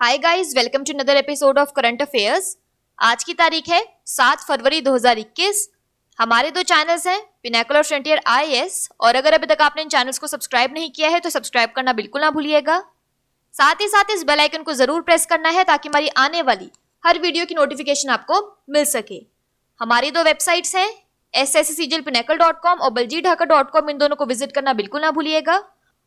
Hi guys, welcome to another episode of current affairs. आज की तारीख है 7 फरवरी 2021। हमारे दो चैनल्स हैं, पिनेकल और फ्रंटियर आईएएस, और अगर अभी तक आपने इन चैनल्स को सब्सक्राइब नहीं किया है तो सब्सक्राइब करना बिल्कुल ना भूलिएगा। साथ ही साथ इस बेल आइकन को जरूर प्रेस करना है ताकि हमारी आने वाली हर वीडियो की नोटिफिकेशन आपको मिल सके। हमारी दो वेबसाइट्स हैं, sscglpinacle.com और baljeetdhaka.com। इन दोनों को विजिट करना बिल्कुल ना भूलिएगा।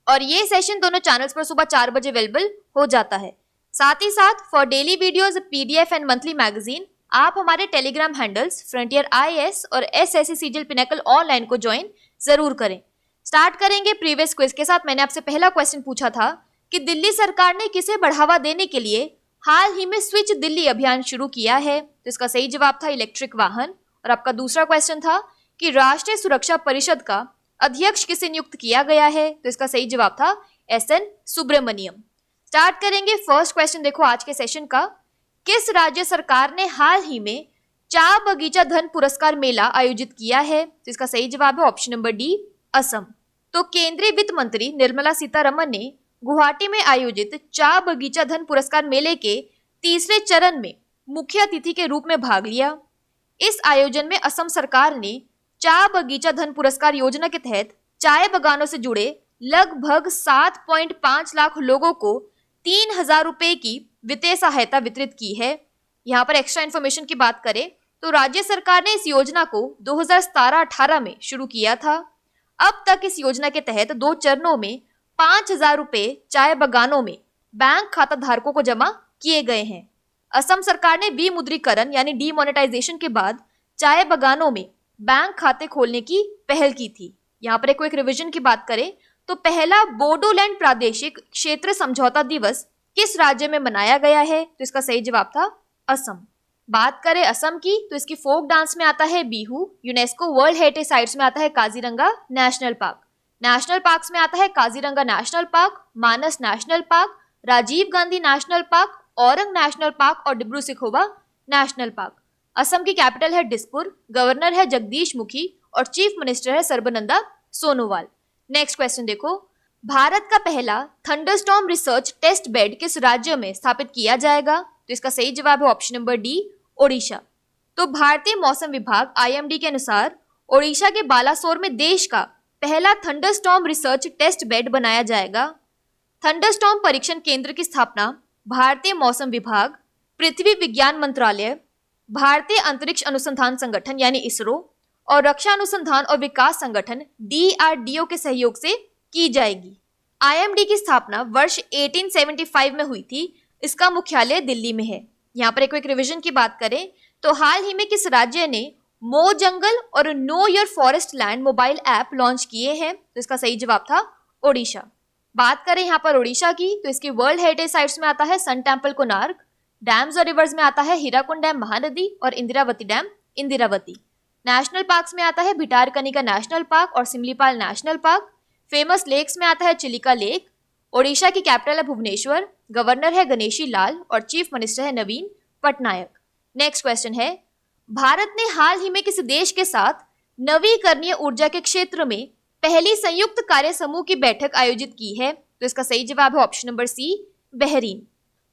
और ये सेशन दोनों चैनल्स पर सुबह 4 बजे अवेलेबल हो जाता है। साथ ही साथ for daily videos, PDF and monthly magazine आप हमारे टेलीग्राम हैंडल्स फ्रंटियर आईएएस और एसएससी पिनेकल ऑनलाइन को ज्वाइन जरूर करें। स्टार्ट करेंगे प्रीवियस क्विज के साथ। मैंने आपसे पहला क्वेश्चन पूछा था कि दिल्ली सरकार ने किसे बढ़ावा देने के लिए हाल ही में स्विच दिल्ली अभियान शुरू किया है, तो इसका सही जवाब था इलेक्ट्रिक वाहन। और आपका दूसरा क्वेश्चन था कि राष्ट्रीय सुरक्षा परिषद का अध्यक्ष किसे नियुक्त किया गया है, तो इसका सही जवाब था एसएन सुब्रमण्यम। स्टार्ट करेंगे फर्स्ट क्वेश्चन। देखो आज के सेशन का, किस राज्य सरकार ने हाल ही में चा बगीचा धन पुरस्कार मेला आयोजित किया है, तो इसका सही जवाब है ऑप्शन नंबर डी, असम। तो केंद्रीय वित्त मंत्री निर्मला सीतारमन ने गुवाहाटी में आयोजित चा बगीचा धन पुरस्कार मेले के तीसरे चरण में मुख्य अतिथि के रूप में भाग लिया। इस आयोजन में असम सरकार ने चा बगीचा धन पुरस्कार योजना के तहत चाय बागानों से जुड़े लगभग 7.5 लाख लोगों को 3,000 रुपए की वित्तीय सहायता वितरित की है। यहाँ पर एक्स्ट्रा इन्फॉर्मेशन की बात करें तो राज्य सरकार ने इस योजना को 2017-18 में शुरू किया था। अब तक इस योजना के तहत 2 चरणों में 5,000 रुपए चाय बागानों में बैंक खाता धारकों को जमा किए गए हैं। असम सरकार ने विमुद्रीकरण यानी डीमोनेटाइजेशन के बाद चाय बागानों में बैंक खाते खोलने की पहल की थी। यहाँ पर एक रिविजन की बात करें तो पहला बोडोलैंड प्रादेशिक क्षेत्र समझौता दिवस किस राज्य में मनाया गया है, तो इसका सही जवाब था असम। बात करें असम की तो इसकी फोक डांस में आता है Bihu, UNESCO world heritage sites में आता है Kaziranga national park, national parks में आता है Kaziranga national park, Manas national park, Rajiv Gandhi national park, Orang national park और डिब्रू सिखोवा नेशनल पार्क। असम की कैपिटल है दिसपुर, गवर्नर है जगदीश मुखी और चीफ मिनिस्टर है सर्बानंदा सोनोवाल। नेक्स्ट क्वेश्चन देखो, भारत का पहला थंडरस्टॉर्म रिसर्च टेस्ट बेड किस राज्य में स्थापित किया जाएगा, तो इसका सही जवाब है ऑप्शन नंबर डी, ओडिशा। तो भारतीय मौसम विभाग आईएमडी के अनुसार ओडिशा के बालासोर में देश का पहला थंडरस्टॉर्म रिसर्च टेस्ट बेड बनाया जाएगा। थंडरस्टॉर्म परीक्षण केंद्र की स्थापना भारतीय मौसम विभाग, पृथ्वी विज्ञान मंत्रालय, भारतीय अंतरिक्ष अनुसंधान संगठन यानी इसरो और रक्षा अनुसंधान और विकास संगठन डीआरडीओ के सहयोग से की जाएगी। आईएमडी की स्थापना वर्ष 1875 में हुई थी। इसका मुख्यालय दिल्ली में है। यहाँ पर एक रिवीजन की बात करें तो हाल ही में किस राज्य ने मो जंगल और know your forest land mobile app launch किए हैं, तो इसका सही जवाब था ओडिशा। बात करें यहाँ पर ओडिशा की तो इसकी वर्ल्ड हेरिटेज साइट्स में आता है सन टेम्पल कोणार्क, डैम्स और रिवर्स में आता है हीराकुंड डैम महानदी और Indravati dam Indravati. National parks में आता है भिटारकनिका नेशनल पार्क और Simlipal national park. Famous lakes में आता है चिलिका लेक। ओडिशा की कैपिटल है भुवनेश्वर, गवर्नर है गणेशी लाल और चीफ मिनिस्टर है नवीन पटनायक। नेक्स्ट क्वेश्चन है, भारत ने हाल ही में किस देश के साथ नवीकरणीय ऊर्जा के क्षेत्र में पहली संयुक्त कार्य समूह की बैठक आयोजित की है, तो इसका सही जवाब है ऑप्शन नंबर सी, बहरीन।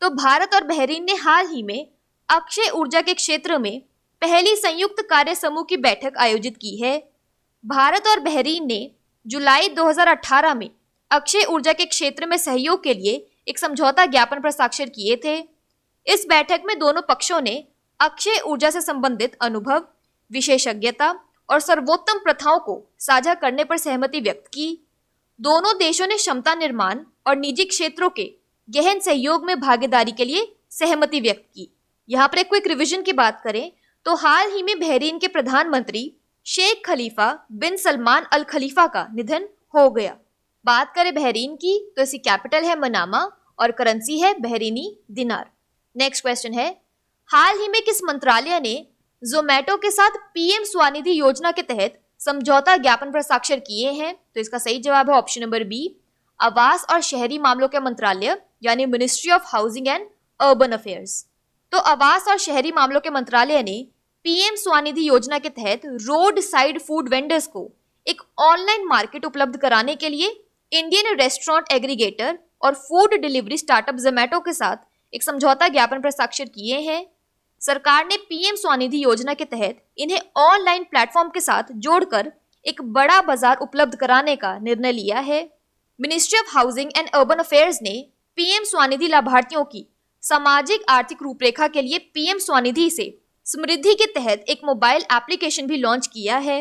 तो भारत और बहरीन ने हाल ही में अक्षय ऊर्जा के क्षेत्र में पहली संयुक्त कार्य समूह की बैठक आयोजित की है। भारत और बहरीन ने जुलाई 2018 में अक्षय ऊर्जा के क्षेत्र में सहयोग के लिए एक समझौता ज्ञापन पर हस्ताक्षर किए थे। इस बैठक में दोनों पक्षों ने अक्षय ऊर्जा से संबंधित अनुभव, विशेषज्ञता और सर्वोत्तम प्रथाओं को साझा करने पर सहमति व्यक्त की। दोनों देशों ने क्षमता निर्माण और निजी क्षेत्रों के गहन सहयोग में भागीदारी के लिए सहमति व्यक्त की। यहाँ पर एक क्विक रिवीजन की बात करें तो हाल ही में बहरीन के प्रधानमंत्री शेख खलीफा बिन सलमान अल खलीफा का निधन हो गया। बात करें बहरीन की तो इसकी कैपिटल है मनामा और करेंसी है बहरीनी दिनार। नेक्स्ट क्वेश्चन है, हाल ही में किस मंत्रालय ने जोमेटो के साथ पीएम स्वनिधि योजना के तहत समझौता ज्ञापन पर हस्ताक्षर किए हैं, तो इसका सही जवाब है ऑप्शन नंबर बी, आवास और शहरी मामलों के मंत्रालय यानी ministry of housing and urban affairs. तो आवास और शहरी मामलों के मंत्रालय ने पीएम स्वनिधि योजना के तहत रोड साइड फूड वेंडर्स को एक ऑनलाइन मार्केट उपलब्ध कराने के लिए इंडियन रेस्टोरेंट एग्रीगेटर और फूड डिलीवरी स्टार्टअप जोमेटो के साथ एक समझौता ज्ञापन पर हस्ताक्षर किए हैं। सरकार ने पीएम स्वनिधि योजना के तहत इन्हें ऑनलाइन प्लेटफॉर्म के साथ जोड़कर एक बड़ा बाजार उपलब्ध कराने का निर्णय लिया है। Ministry of housing and urban affairs ने पीएम स्वनिधि लाभार्थियों की सामाजिक आर्थिक रूपरेखा के लिए पीएम स्वनिधि से समृद्धि के तहत एक मोबाइल एप्लीकेशन भी लॉन्च किया है।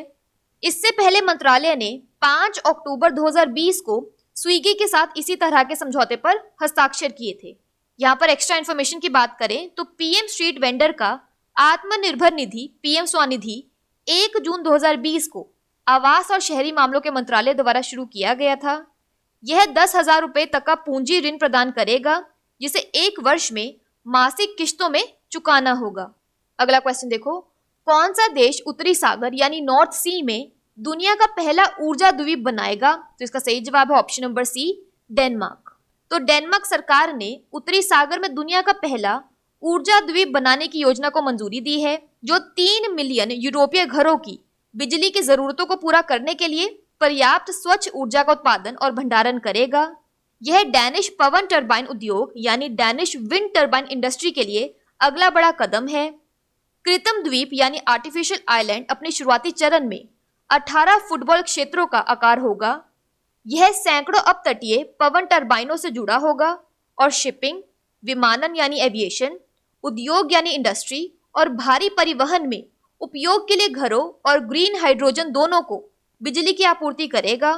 इससे पहले मंत्रालय ने 5 अक्टूबर 2020 को स्विगी के साथ इसी तरह के समझौते पर हस्ताक्षर किए थे। यहाँ पर एक्स्ट्रा इन्फॉर्मेशन की बात करें तो पीएम स्ट्रीट वेंडर का आत्मनिर्भर निधि पीएम स्वनिधि 1 जून 2020 को आवास और शहरी मामलों के मंत्रालय द्वारा शुरू किया गया था। यह 10,000 रुपए तक का पूंजी ऋण प्रदान करेगा, जिसे 1 वर्ष में मासिक किश्तों में चुकाना होगा। अगला क्वेश्चन देखो, कौन सा देश उत्तरी सागर यानी नॉर्थ सी में दुनिया का पहला ऊर्जा द्वीप बनाएगा? तो इसका सही जवाब है ऑप्शन नंबर सी, डेनमार्क। तो डेनमार्क सरकार ने उत्तरी सागर में दुनिया का पहला ऊर्जा द्वीप बनाने की योजना को मंजूरी दी है, जो 3 मिलियन यूरोपीय घरों की बिजली की जरूरतों को पूरा करने के लिए पर्याप्त स्वच्छ ऊर्जा का उत्पादन और भंडारण करेगा। यह डैनिश पवन टरबाइन उद्योग यानी डैनिश विंड टरबाइन इंडस्ट्री के लिए अगला बड़ा कदम है। कृत्रिम द्वीप यानी आर्टिफिशियल आइलैंड अपने शुरुआती चरण में 18 फुटबॉल क्षेत्रों का आकार होगा। यह सैकड़ों अपतटीय पवन टरबाइनों से जुड़ा होगा और शिपिंग, विमानन यानी एविएशन, उद्योग यानी इंडस्ट्री और भारी परिवहन में उपयोग के लिए घरों और ग्रीन हाइड्रोजन दोनों को बिजली की आपूर्ति करेगा।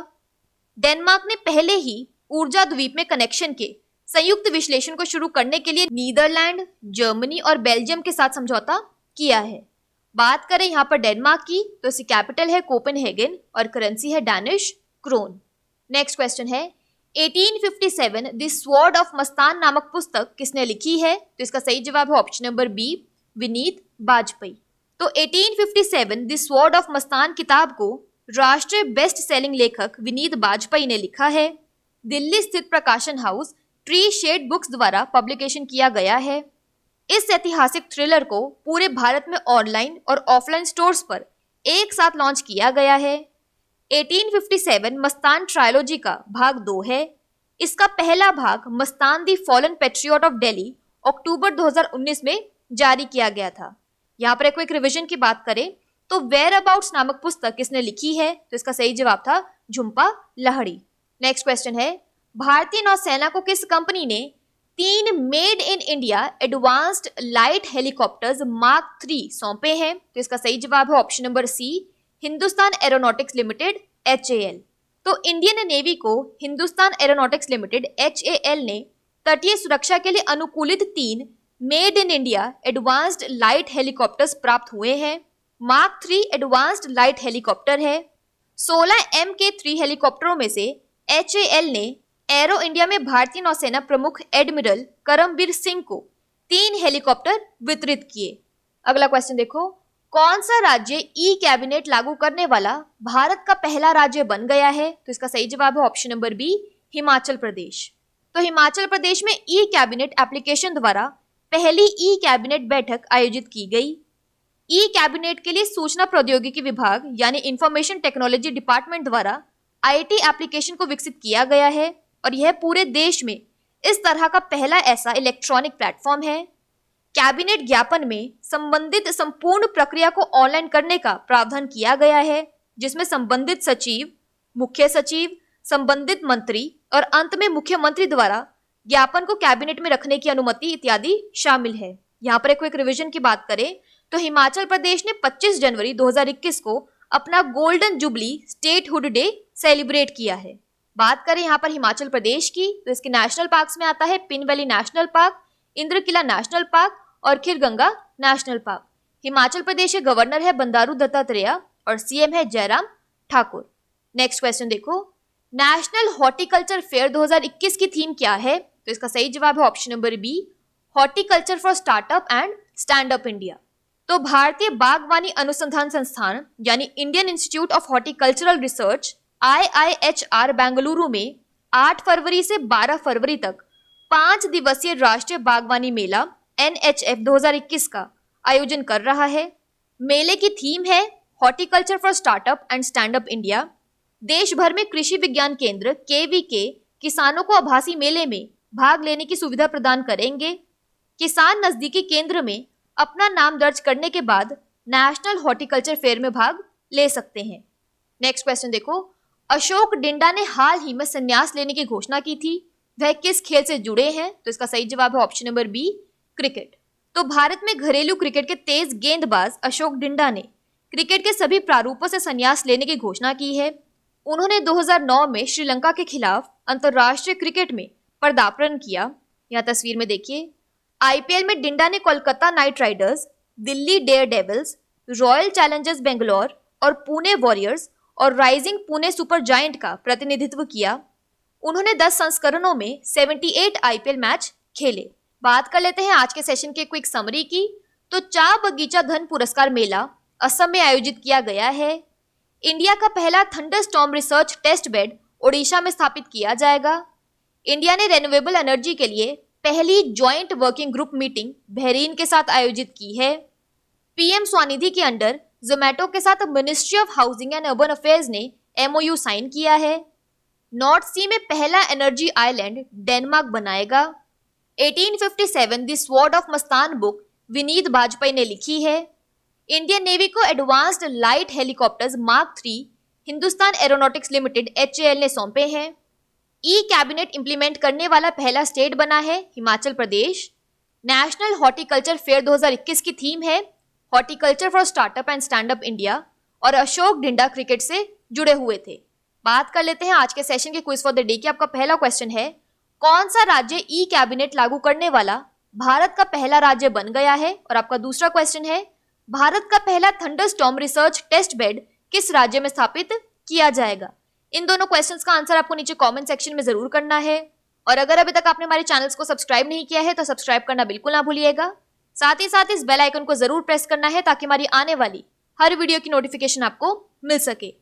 डेनमार्क ने पहले ही ऊर्जा द्वीप में कनेक्शन के संयुक्त विश्लेषण को शुरू करने के लिए नीदरलैंड, जर्मनी और बेल्जियम के साथ समझौता किया है। बात करें यहाँ पर डेनमार्क की तो इसकी कैपिटल है कोपेनहेगन और करेंसी है डैनिश क्रोन। नेक्स्ट क्वेश्चन है, 1857 द स्वॉर्ड ऑफ मस्तान नामक पुस्तक किसने लिखी है? तो इसका सही जवाब है option number B, Vineet Bajpai. तो 1857 द स्वॉर्ड ऑफ मस्तान किताब को राष्ट्रीय बेस्ट सेलिंग लेखक विनीत बाजपेयी ने लिखा है। दिल्ली स्थित प्रकाशन हाउस ट्री शेड बुक्स द्वारा पब्लिकेशन किया गया है। इस ऐतिहासिक थ्रिलर को पूरे भारत में ऑनलाइन और ऑफलाइन स्टोर्स पर एक साथ लॉन्च किया गया है। 1857 मस्तान ट्रायलॉजी का भाग 2 है। इसका पहला भाग मस्तान दी फॉलन पेट्रियट ऑफ दिल्ली अक्टूबर 2019 में जारी किया गया था। यहाँ पर एक रिविजन की बात करें तो वेयर अबाउट्स नामक पुस्तक किसने लिखी है? तो इसका सही जवाब था झुम्पा लाहिड़ी। नेक्स्ट क्वेश्चन है, भारतीय नौसेना को किस कंपनी ने 3 made in India advanced light helicopters mark 3 सौंपे हैं? तो इसका सही जवाब है option number C, Hindustan aeronautics limited HAL। तो इंडियन नेवी को हिंदुस्तान एरोनॉटिक्स लिमिटेड HAL ने तटीय सुरक्षा के लिए अनुकूलित 3 made in India advanced light helicopters प्राप्त हुए हैं। मार्क 3 एडवांस्ड लाइट हेलीकॉप्टर है। 16 MK3 हेलीकॉप्टरों में से HAL ने एरो इंडिया में भारतीय नौसेना प्रमुख एडमिरल करमबीर सिंह को 3 हेलीकॉप्टर वितरित किए। अगला क्वेश्चन देखो, कौन सा राज्य ई कैबिनेट लागू करने वाला भारत का पहला राज्य बन गया है? तो इसका सही जवाब है option number B, Himachal Pradesh. तो हिमाचल प्रदेश में ई कैबिनेट एप्लीकेशन द्वारा पहली ई कैबिनेट बैठक आयोजित की गई। ई कैबिनेट के लिए सूचना प्रौद्योगिकी विभाग यानी इंफॉर्मेशन टेक्नोलॉजी डिपार्टमेंट द्वारा IT एप्लीकेशन को विकसित किया गया है और यह पूरे देश में इस तरह का पहला ऐसा इलेक्ट्रॉनिक प्लेटफॉर्म है। कैबिनेट ज्ञापन में संबंधित संपूर्ण प्रक्रिया को ऑनलाइन करने का प्रावधान किया गया है, जिसमें संबंधित सचिव, मुख्य सचिव, संबंधित मंत्री और अंत में मुख्यमंत्री द्वारा ज्ञापन को कैबिनेट में रखने की अनुमति इत्यादि शामिल है। यहाँ पर एक रिवीजन की बात करें तो हिमाचल प्रदेश ने 25 जनवरी 2021 को अपना golden jubilee statehood day celebrate किया है। बात करें यहाँ पर हिमाचल प्रदेश की तो इसके नेशनल पार्क्स में आता है pin valley national park, Indrakila national park और खीरगंगा नेशनल पार्क। हिमाचल प्रदेश के गवर्नर है बंडारू दत्तात्रेय और CM है जयराम ठाकुर। नेक्स्ट क्वेश्चन देखो, नेशनल हॉर्टिकल्चर फेयर 2021 की थीम क्या है? तो इसका सही जवाब है option number B, horticulture for startup and stand up India. तो भारतीय बागवानी अनुसंधान संस्थान यानी Indian institute of horticultural research IIHR Bengaluru में 8 फरवरी से 12 फरवरी तक 5 दिवसीय राष्ट्रीय बागवानी मेला NHF 2021 का आयोजन कर रहा है। मेले की थीम है horticulture for startup and stand up India. देश भर में कृषि विज्ञान केंद्र KVK किसानों को आभासी मेले में भाग लेने की सुविधा प्रदान करेंगे। किसान नजदीकी केंद्र में अपना नाम दर्ज करने के बाद नेशनल हॉर्टिकल्चर फेयर में भाग ले सकते हैं। नेक्स्ट क्वेश्चन देखो, अशोक डिंडा ने हाल ही में संन्यास लेने की घोषणा की थी, वह किस खेल से जुड़े हैं? तो इसका सही जवाब है ऑप्शन नंबर बी, क्रिकेट। तो भारत में घरेलू क्रिकेट के तेज गेंदबाज अशोक डिंडा ने क्रिकेट के सभी प्रारूपों से संन्यास लेने की घोषणा की है। उन्होंने 2009 में श्रीलंका के खिलाफ अंतर्राष्ट्रीय क्रिकेट में पदार्पण किया। यहाँ तस्वीर में देखिए, आईपीएल में डिंडा ने Kolkata knight riders, Delhi daredevils, royal challengers Bangalore और पुणे वॉरियर्स और राइजिंग पुणे सुपर जायंट का प्रतिनिधित्व किया। उन्होंने 10 संस्करणों में 78 आईपीएल मैच खेले। बात कर लेते हैं आज के सेशन के क्विक समरी की। तो चा बगीचा धन पुरस्कार मेला असम में आयोजित किया गया है। इंडिया का पहला thunderstorm research test bed Odisha में स्थापित किया जाएगा। इंडिया ने रेन्यूएबल एनर्जी के लिए पहली joint working group meeting Bahrain के साथ आयोजित की है। पीएम स्वनिधि के अंडर जोमेटो के साथ ministry of housing and urban affairs ने एमओयू साइन किया है। नॉर्थ सी में पहला एनर्जी आइलैंड डेनमार्क बनाएगा। 1857 the sword of Mastan book Vineet Bajpai ने लिखी है। इंडियन नेवी को advanced light helicopters mark 3 Hindustan aeronautics limited HAL ने सौंपे हैं। ई कैबिनेट इंप्लीमेंट करने वाला पहला स्टेट बना है Himachal Pradesh. National horticulture fair 2021 की थीम है horticulture for startup and stand up India और अशोक डिंडा क्रिकेट से जुड़े हुए थे। बात कर लेते हैं आज के सेशन के क्विज फॉर द डे की। आपका पहला क्वेश्चन है, कौन सा राज्य ई कैबिनेट लागू करने वाला भारत का पहला राज्य बन गया है? और आपका दूसरा क्वेश्चन है, भारत का पहला थंडरस्टॉर्म रिसर्च टेस्ट बेड किस राज्य में स्थापित किया जाएगा? इन दोनों क्वेश्चंस का आंसर आपको नीचे कमेंट सेक्शन में जरूर करना है। और अगर अभी तक आपने हमारे चैनल्स को सब्सक्राइब नहीं किया है तो सब्सक्राइब करना बिल्कुल ना भूलिएगा। साथ ही साथ इस बेल आइकन को जरूर प्रेस करना है ताकि हमारी आने वाली हर वीडियो की नोटिफिकेशन आपको मिल सके।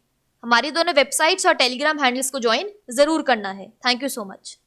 हमारी दोनों वेबसाइट्स और टेलीग्राम हैंडल्स को ज्वाइन जरूर करना है। Thank you so much.